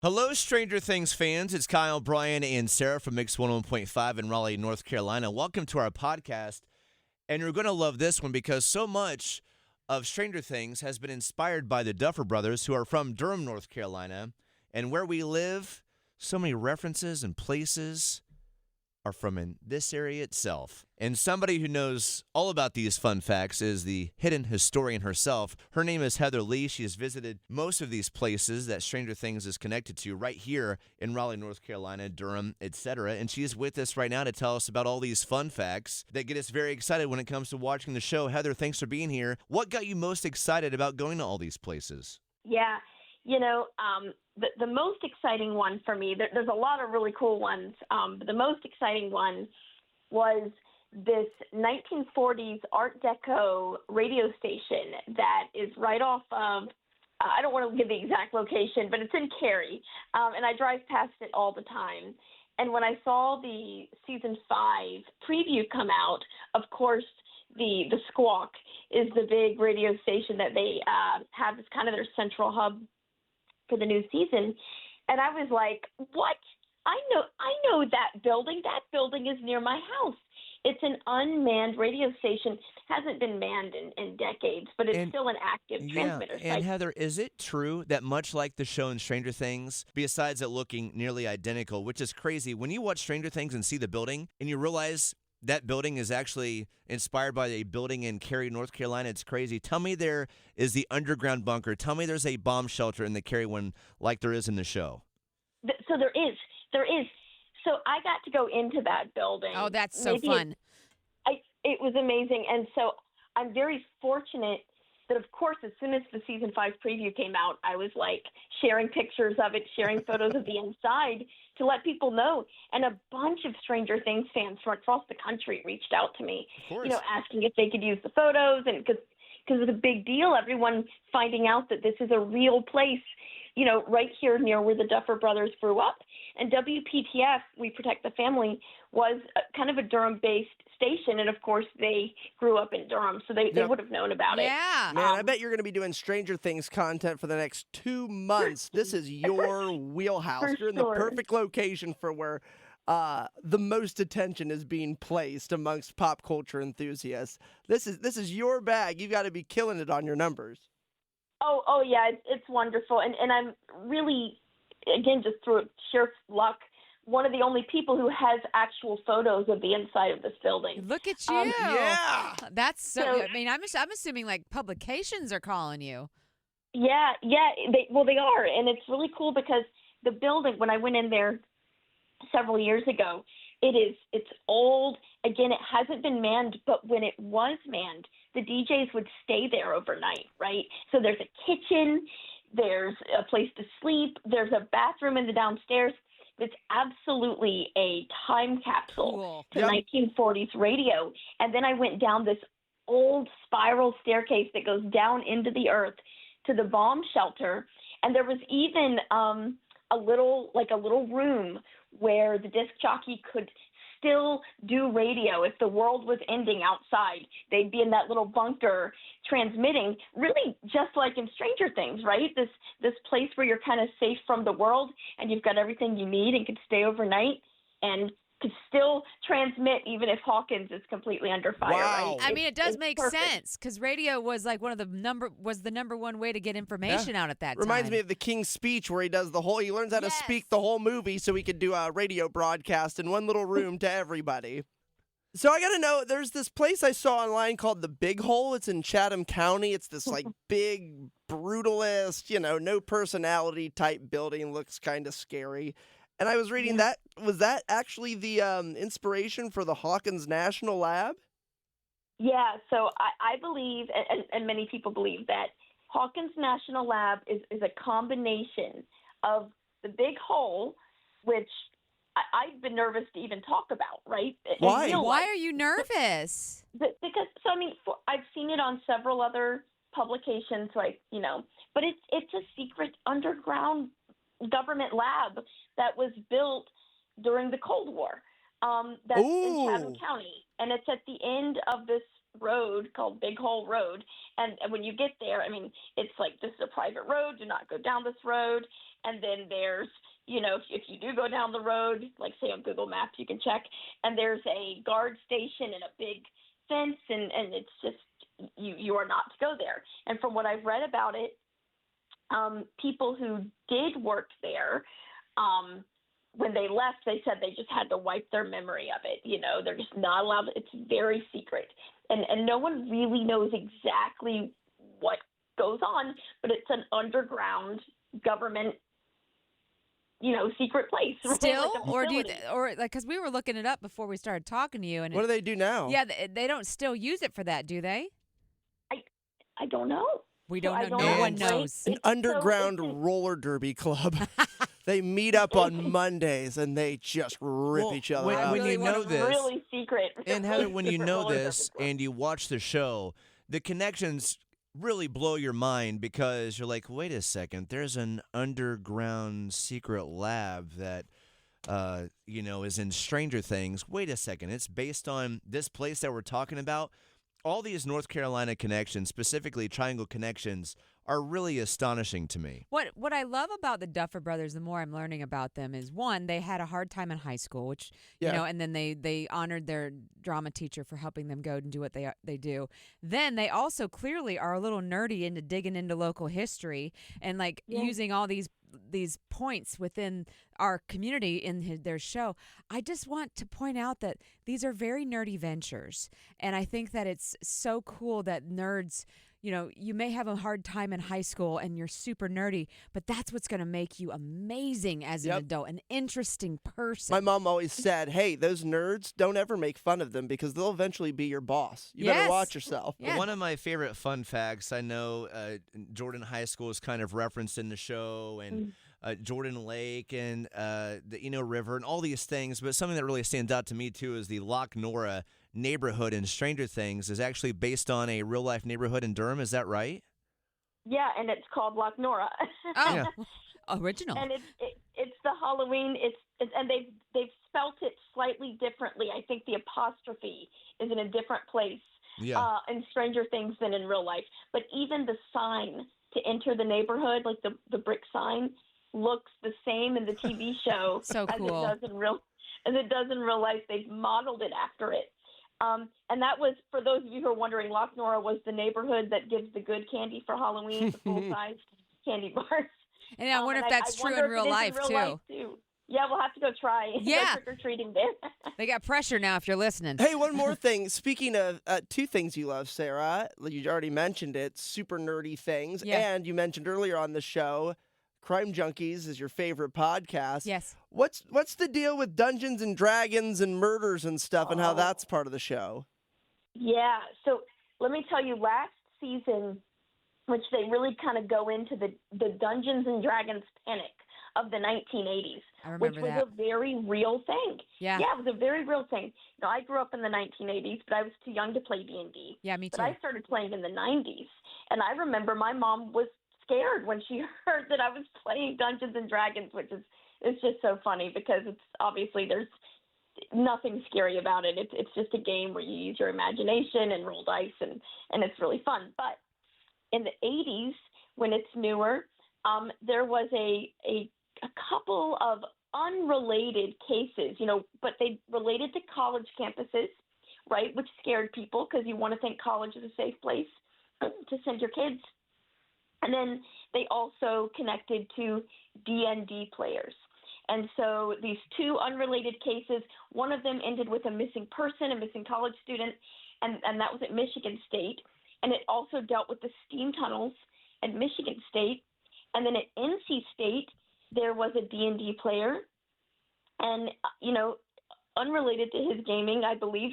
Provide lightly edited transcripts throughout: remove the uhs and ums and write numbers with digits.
Hello, Stranger Things fans. It's Kyle, Brian, and Sarah from Mix 101.5 in Raleigh, North Carolina. Welcome to our podcast. And you're going to love this one because so much of Stranger Things has been inspired by the Duffer Brothers, who are from Durham, North Carolina. And where we live, so many references and places are from in this area itself. And somebody who knows all about these fun facts is the hidden historian herself. Her name is Heather Lee. She has visited most of these places that Stranger Things is connected to right here in Raleigh, North Carolina, Durham, etc. And she is with us right now to tell us about all these fun facts that get us very excited when it comes to watching the show. Heather, thanks for being here. What got you most excited about going to all these places? Yeah, the most exciting one for me, there's a lot of really cool ones, but the most exciting one was this 1940s Art Deco radio station that is right off of, I don't want to give the exact location, but it's in Cary, and I drive past it all the time. And when I saw the season 5 preview come out, of course, the Squawk is the big radio station that they have as kind of their central hub for the new season. And I was like, what? I know that building. That building is near my house. It's an unmanned radio station. Hasn't been manned in decades, but it's still an active transmitter site. And Heather, is it true that much like the show in Stranger Things, besides it looking nearly identical, which is crazy, when you watch Stranger Things and see the building and you realize that building is actually inspired by a building in Cary, North Carolina. It's crazy. Tell me there is the underground bunker. Tell me there's a bomb shelter in the Cary one like there is in the show. So there is. So I got to go into that building. Oh, that's so fun. It was amazing. And so I'm very fortunate that, of course, as soon as the season 5 preview came out, I was like sharing pictures of it, sharing photos of the inside to let people know. And a bunch of Stranger Things fans from across the country reached out to me, asking if they could use the photos. And because it's a big deal, everyone finding out that this is a real place, right here near where the Duffer Brothers grew up. And WPTF, We Protect the Family, was kind of a Durham-based station. And, of course, they grew up in Durham, so they would have known about it. Yeah. Man, I bet you're going to be doing Stranger Things content for the next 2 months. This is your wheelhouse. You're in the perfect location for where the most attention is being placed amongst pop culture enthusiasts. This is your bag. You've got to be killing it on your numbers. Oh yeah, it's wonderful. And I'm really, again, just through sheer luck, one of the only people who has actual photos of the inside of this building. Look at you. Yeah. That's so, I mean, I'm assuming like publications are calling you. Yeah, they are. And it's really cool because the building, when I went in there several years ago, it's old. Again, it hasn't been manned, but when it was manned, the DJs would stay there overnight, right? So there's a kitchen, there's a place to sleep, there's a bathroom in the downstairs. It's absolutely a time capsule to 1940s radio. And then I went down this old spiral staircase that goes down into the earth to the bomb shelter. And there was even a little room where the disc jockey could still do radio if the world was ending outside. They'd be in that little bunker transmitting, really just like in Stranger Things, right? This place where you're kind of safe from the world and you've got everything you need and could stay overnight and could still transmit even if Hawkins is completely under fire. Wow. Right? I mean, it does make sense because radio was like the number one way to get information out at that time. Reminds me of the King's Speech where he learns how to speak the whole movie so he could do a radio broadcast in one little room to everybody. So I got to know, there's this place I saw online called the Big Hole. It's in Chatham County. It's this like big, brutalist, no personality type building. Looks kind of scary. And I was reading that. Was that actually the inspiration for the Hawkins National Lab? Yeah, so I believe, and many people believe, that Hawkins National Lab is a combination of the Big Hole, which I've been nervous to even talk about, right? Why? Why are you nervous? Because, I've seen it on several other publications, but it's a secret underground government lab that was built during the Cold War. That's in Chatham County, and it's at the end of this road called Big Hole Road. And when you get there, I mean, it's like, this is a private road. Do not go down this road. And then there's, if you do go down the road, like say on Google Maps, you can check, and there's a guard station and a big fence, and it's just, you are not to go there. And from what I've read about it, people who did work there, when they left, they said they just had to wipe their memory of it. They're just not allowed. It's very secret. And no one really knows exactly what goes on, but it's an underground government, secret place. Still, like or because we were looking it up before we started talking to you, and What do they do now? Yeah, they don't still use it for that, do they? I don't know. We don't I know. don't No know. one knows. An underground roller derby club. They meet up on Mondays and they just rip each other when, up. when you know this, really secret. and Heather, when you secret know roller this derby club. and you watch the show, the connections really blow your mind because you're like, wait a second, there's an underground secret lab that is in Stranger Things. Wait a second, it's based on this place that we're talking about. All these North Carolina connections, specifically Triangle connections, are really astonishing to me. What I love about the Duffer Brothers, the more I'm learning about them, is one, they had a hard time in high school, which and then they honored their drama teacher for helping them go and do what they do. Then they also clearly are a little nerdy into digging into local history and using all these points within our community in their show. I just want to point out that these are very nerdy ventures, and I think that it's so cool that nerds, you may have a hard time in high school and you're super nerdy, but that's what's going to make you amazing as an adult, an interesting person. My mom always said, hey, those nerds, don't ever make fun of them because they'll eventually be your boss. You better watch yourself. Yeah. One of my favorite fun facts, I know Jordan High School is kind of referenced in the show, and Jordan Lake and the Eno River and all these things, but something that really stands out to me too is the Loch Nora neighborhood in Stranger Things is actually based on a real-life neighborhood in Durham. Is that right? Yeah, and it's called Loch Nora. Oh, Yeah. Original. And it's the Halloween. And they've spelt it slightly differently. I think the apostrophe is in a different place in Stranger Things than in real life. But even the sign to enter the neighborhood, like the brick sign, looks the same in the TV show So cool. as it does in real life. They've modeled it after it. And that was, for those of you who are wondering, Loch Nora was the neighborhood that gives the good candy for Halloween, the full-size candy bars. And I wonder if that's true in real life, too. Yeah, we'll have to go try. Yeah. Go trick-or-treating there. They got pressure now if you're listening. Hey, one more thing. Speaking of two things you love, Sarah, you already mentioned it, super nerdy things. Yeah. And you mentioned earlier on the show, Crime Junkies is your favorite podcast. Yes. What's the deal with Dungeons and Dragons and murders and stuff and how that's part of the show? Yeah, so let me tell you, last season, which they really kind of go into the Dungeons and Dragons panic of the 1980s, I remember which was that. a very real thing. Yeah. Yeah, it was a very real thing. I grew up in the 1980s, but I was too young to play D&D. Yeah, me too. But I started playing in the 90s, and I remember my mom was scared when she heard that I was playing Dungeons and Dragons, which is just so funny because it's obviously there's nothing scary about it. It's just a game where you use your imagination and roll dice, and it's really fun. But in the 80s, when it's newer, there was a couple of unrelated cases, but they related to college campuses, right, which scared people because you want to think college is a safe place to send your kids. And then they also connected to D&D players. And so these two unrelated cases, one of them ended with a missing person, a missing college student, and that was at Michigan State. And it also dealt with the steam tunnels at Michigan State. And then at NC State, there was a D&D player. And, unrelated to his gaming, I believe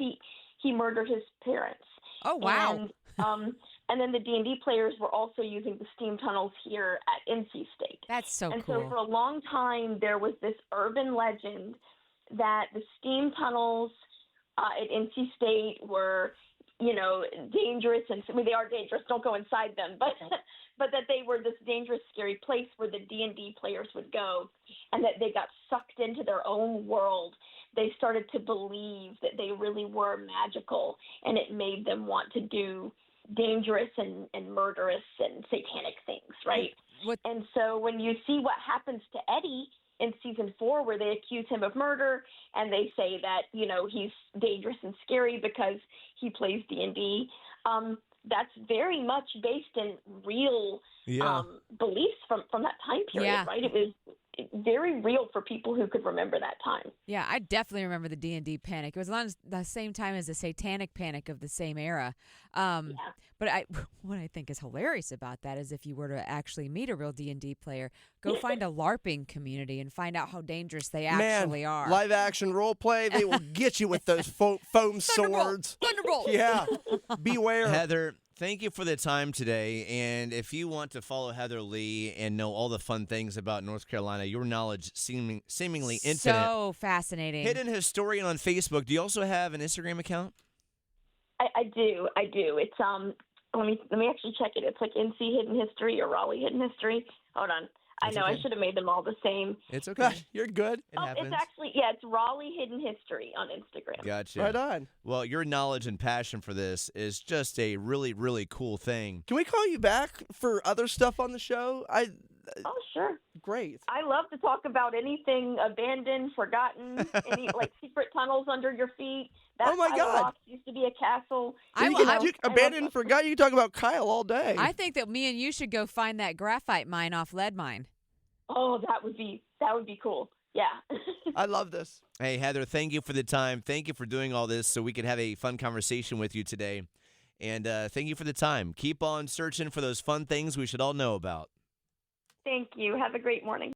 he murdered his parents. Oh, wow. And then the D&D players were also using the steam tunnels here at NC State. That's so and cool. So for a long time, there was this urban legend that the steam tunnels at NC State were, dangerous. And they are dangerous. Don't go inside them. But that they were this dangerous, scary place where the D&D players would go, and that they got sucked into their own world. They started to believe that they really were magical, and it made them want to do dangerous and murderous and satanic things, right? And so when you see what happens to Eddie in season 4, where they accuse him of murder and they say that, he's dangerous and scary because he plays D&D, that's very much based in real beliefs from that time period, right? It was very real for people who could remember that time. Yeah, I definitely remember the D&D panic. It was around the same time as the satanic panic of the same era. But what I think is hilarious about that is if you were to actually meet a real D&D player, go find a LARPing community and find out how dangerous they actually are. Live action role play, they will get you with those foam swords. Thunderbolt! Yeah, beware. Heather, thank you for the time today. And if you want to follow Heather Lee and know all the fun things about North Carolina, your knowledge seemingly infinite. So fascinating. Hidden Historian on Facebook. Do you also have an Instagram account? I do. It's let me actually check it. It's like NC Hidden History or Raleigh Hidden History. Hold on. That's I know okay. I should have made them all the same. It's okay. You're good. It happens. It's actually it's Raleigh Hidden History on Instagram. Gotcha. Right on. Well, your knowledge and passion for this is just a really, really cool thing. Can we call you back for other stuff on the show? Oh, sure. Great. I love to talk about anything abandoned, forgotten, any like secret tunnels under your feet. That Oh my pile of God. rocks used to be a castle. You abandoned and forgot. You can talk about Kyle all day. I think that me and you should go find that graphite mine off Lead Mine. Oh, that would be cool. Yeah. I love this. Hey, Heather, thank you for the time. Thank you for doing all this so we could have a fun conversation with you today. And thank you for the time. Keep on searching for those fun things we should all know about. Thank you. Have a great morning.